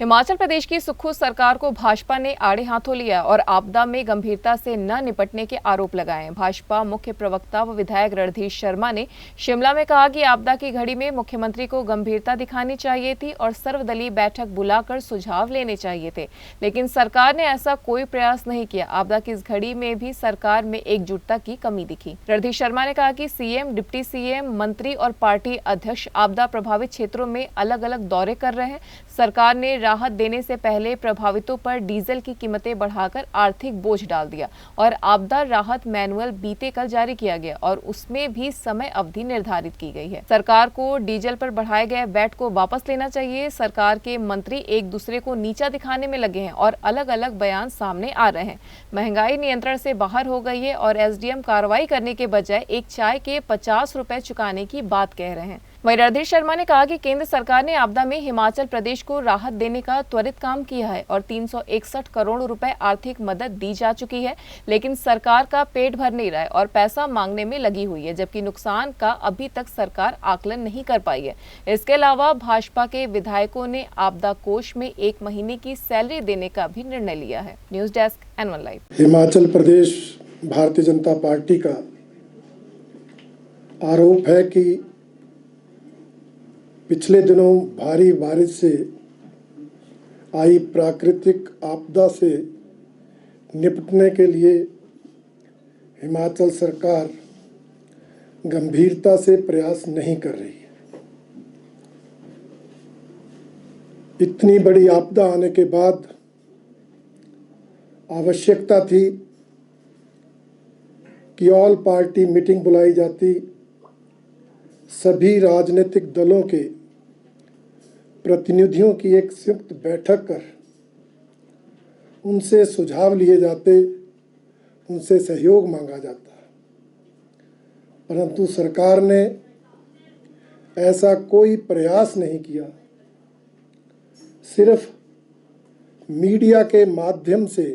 हिमाचल प्रदेश की सुक्खू सरकार को भाजपा ने आड़े हाथों लिया और आपदा में गंभीरता से न निपटने के आरोप लगाए। भाजपा मुख्य प्रवक्ता व विधायक रणधीर शर्मा ने शिमला में कहा कि आपदा की घड़ी में मुख्यमंत्री को गंभीरता दिखानी चाहिए थी और सर्वदलीय बैठक बुलाकर सुझाव लेने चाहिए थे, लेकिन सरकार ने ऐसा कोई प्रयास नहीं किया। आपदा की इस घड़ी में भी सरकार में एकजुटता की कमी दिखी। रणधीर शर्मा ने कहा कि सीएम, डिप्टी सीएम, मंत्री और पार्टी अध्यक्ष आपदा प्रभावित क्षेत्रों में अलग अलग दौरे कर रहे हैं। सरकार ने राहत देने से पहले प्रभावितों पर डीजल की कीमतें बढ़ाकर आर्थिक बोझ डाल दिया और आपदा राहत मैनुअल बीते कल जारी किया गया और उसमें भी समय अवधि निर्धारित की गई है। सरकार को डीजल पर बढ़ाए गए वैट को वापस लेना चाहिए। सरकार के मंत्री एक दूसरे को नीचा दिखाने में लगे हैं और अलग अलग बयान सामने आ रहे हैं। महंगाई नियंत्रण से बाहर हो गई है और एसडीएम कार्रवाई करने के बजाय एक चाय के 50 रुपए चुकाने की बात कह रहे हैं। वहीं रणधीर शर्मा ने कहा कि केंद्र सरकार ने आपदा में हिमाचल प्रदेश को राहत देने का त्वरित काम किया है और 361 करोड़ रुपए आर्थिक मदद दी जा चुकी है, लेकिन सरकार का पेट भर नहीं रहा है और पैसा मांगने में लगी हुई है, जबकि नुकसान का अभी तक सरकार आकलन नहीं कर पाई है। इसके अलावा भाजपा के विधायकों ने आपदा कोष में 1 महीने की सैलरी देने का भी निर्णय लिया है। News desk N1 live. Himachal Pradesh Bharatiya Janata party का आरोप है कि पिछले दिनों भारी बारिश से आई प्राकृतिक आपदा से निपटने के लिए हिमाचल सरकार गंभीरता से प्रयास नहीं कर रही है। इतनी बड़ी आपदा आने के बाद आवश्यकता थी कि ऑल पार्टी मीटिंग बुलाई जाती, सभी राजनीतिक दलों के प्रतिनिधियों की एक संयुक्त बैठक कर उनसे सुझाव लिए जाते, उनसे सहयोग मांगा जाता, परंतु सरकार ने ऐसा कोई प्रयास नहीं किया। सिर्फ मीडिया के माध्यम से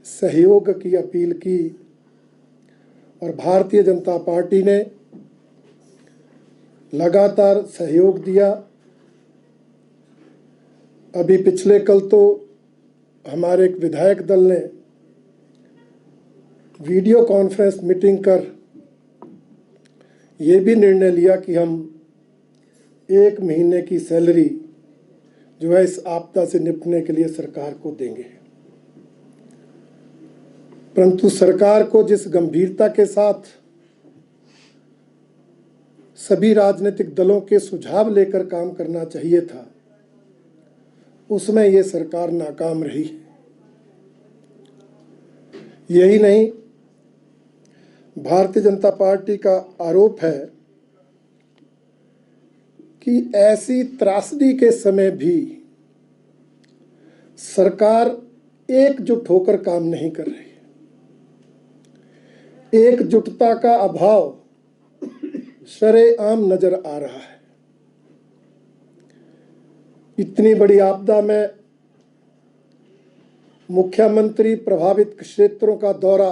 सहयोग की अपील की और भारतीय जनता पार्टी ने लगातार सहयोग दिया। अभी पिछले कल तो हमारे एक विधायक दल ने वीडियो कॉन्फ्रेंस मीटिंग कर ये भी निर्णय लिया कि हम 1 महीने की सैलरी जो है इस आपदा से निपटने के लिए सरकार को देंगे। परंतु सरकार को जिस गंभीरता के साथ सभी राजनीतिक दलों के सुझाव लेकर काम करना चाहिए था, उसमें ये सरकार नाकाम रही। यही नहीं, भारतीय जनता पार्टी का आरोप है कि ऐसी त्रासदी के समय भी सरकार एकजुट होकर काम नहीं कर रही। एकजुटता का अभाव शरेआम नजर आ रहा है। इतनी बड़ी आपदा में मुख्यमंत्री प्रभावित क्षेत्रों का दौरा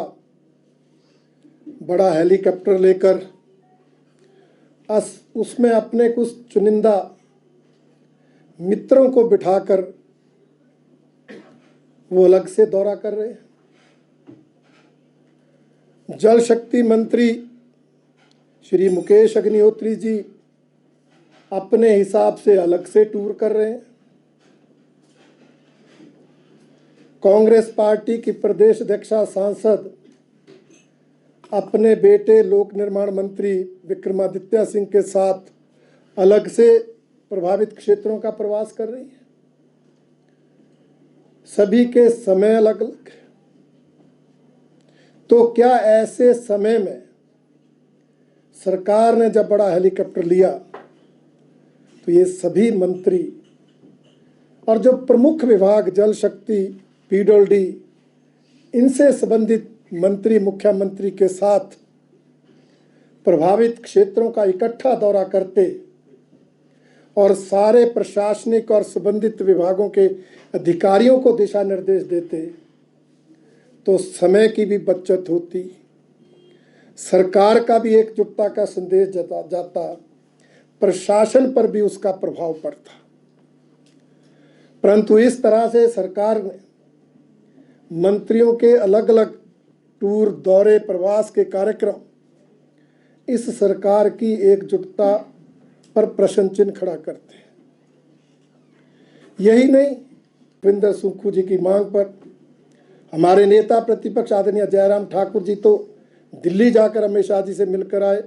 बड़ा हेलीकॉप्टर लेकर उसमें अपने कुछ चुनिंदा मित्रों को बिठाकर वो अलग से दौरा कर रहे हैं। जल शक्ति मंत्री श्री मुकेश अग्निहोत्री जी अपने हिसाब से अलग से टूर कर रहे हैं। कांग्रेस पार्टी की प्रदेश अध्यक्षा सांसद अपने बेटे लोक निर्माण मंत्री विक्रमादित्य सिंह के साथ अलग से प्रभावित क्षेत्रों का प्रवास कर रही है। सभी के समय अलग अलग। तो क्या ऐसे समय में सरकार ने जब बड़ा हेलीकॉप्टर लिया तो ये सभी मंत्री और जो प्रमुख विभाग जल शक्ति, पीडब्ल्यूडी, इनसे संबंधित मंत्री मुख्यमंत्री के साथ प्रभावित क्षेत्रों का इकट्ठा दौरा करते और सारे प्रशासनिक और संबंधित विभागों के अधिकारियों को दिशा निर्देश देते तो समय की भी बचत होती, सरकार का भी एकजुटता का संदेश जाता, प्रशासन पर भी उसका प्रभाव पड़ता। परंतु इस तरह से सरकार ने मंत्रियों के अलग अलग टूर, दौरे, प्रवास के कार्यक्रम इस सरकार की एकजुटता पर प्रश्न चिन्ह खड़ा करते हैं। यही नहीं, रविंद्र सुक्खू जी की मांग पर हमारे नेता प्रतिपक्ष आदरणीय जयराम ठाकुर जी तो दिल्ली जाकर अमित शाह जी से मिलकर आए।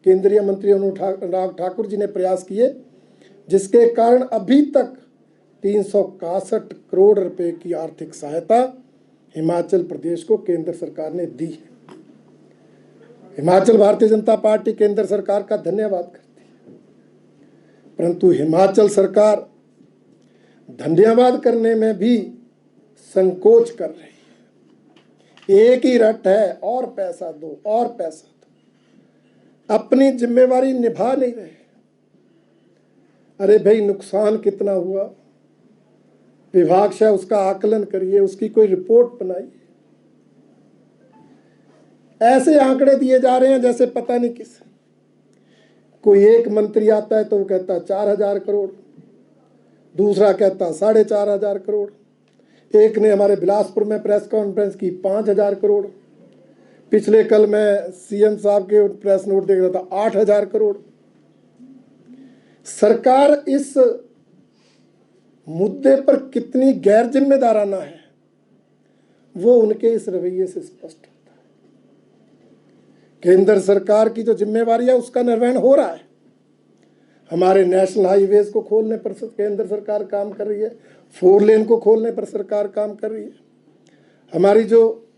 केंद्रीय मंत्री अनुराग ठाकुर जी ने प्रयास किए, जिसके कारण अभी तक 361 करोड़ रुपए की आर्थिक सहायता हिमाचल प्रदेश को केंद्र सरकार ने दी है। हिमाचल भारतीय जनता पार्टी केंद्र सरकार का धन्यवाद करती है, परंतु हिमाचल सरकार धन्यवाद करने में भी संकोच कर रही है। एक ही रट है, और पैसा दो, और पैसा दो, अपनी जिम्मेवारी निभा नहीं रहे। अरे भाई, नुकसान कितना हुआ, विभाग से उसका आकलन करिए, उसकी कोई रिपोर्ट बनाइए। ऐसे आंकड़े दिए जा रहे हैं जैसे पता नहीं किस, कोई एक मंत्री आता है तो वो कहता 4,000 करोड़, दूसरा कहता 4,500 करोड़, एक ने हमारे बिलासपुर में प्रेस कॉन्फ्रेंस की 5,000 करोड़, पिछले कल मैं सीएम साहब के प्रेस नोट देख रहा था 8,000 करोड़। सरकार इस मुद्दे पर कितनी गैर जिम्मेदाराना है, वो उनके इस रवैये से स्पष्ट होता है। केंद्र सरकार की जो जिम्मेवारी है उसका निर्वहन हो रहा है। हमारे नेशनल हाईवेज को खोलने पर केंद्र सरकार काम कर रही है, 4 लेन को खोलने पर सरकार काम कर रही है। हमारी जो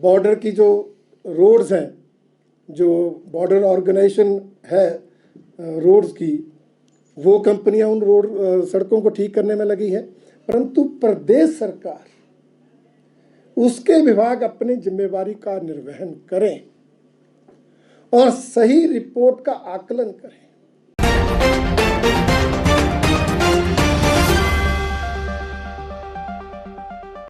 बॉर्डर की जो रोड्स हैं, जो बॉर्डर ऑर्गेनाइजेशन है रोड्स की, वो कंपनियां उन रोड सड़कों को ठीक करने में लगी है। परंतु प्रदेश सरकार, उसके विभाग अपनी जिम्मेवारी का निर्वहन करें और सही रिपोर्ट का आकलन करें।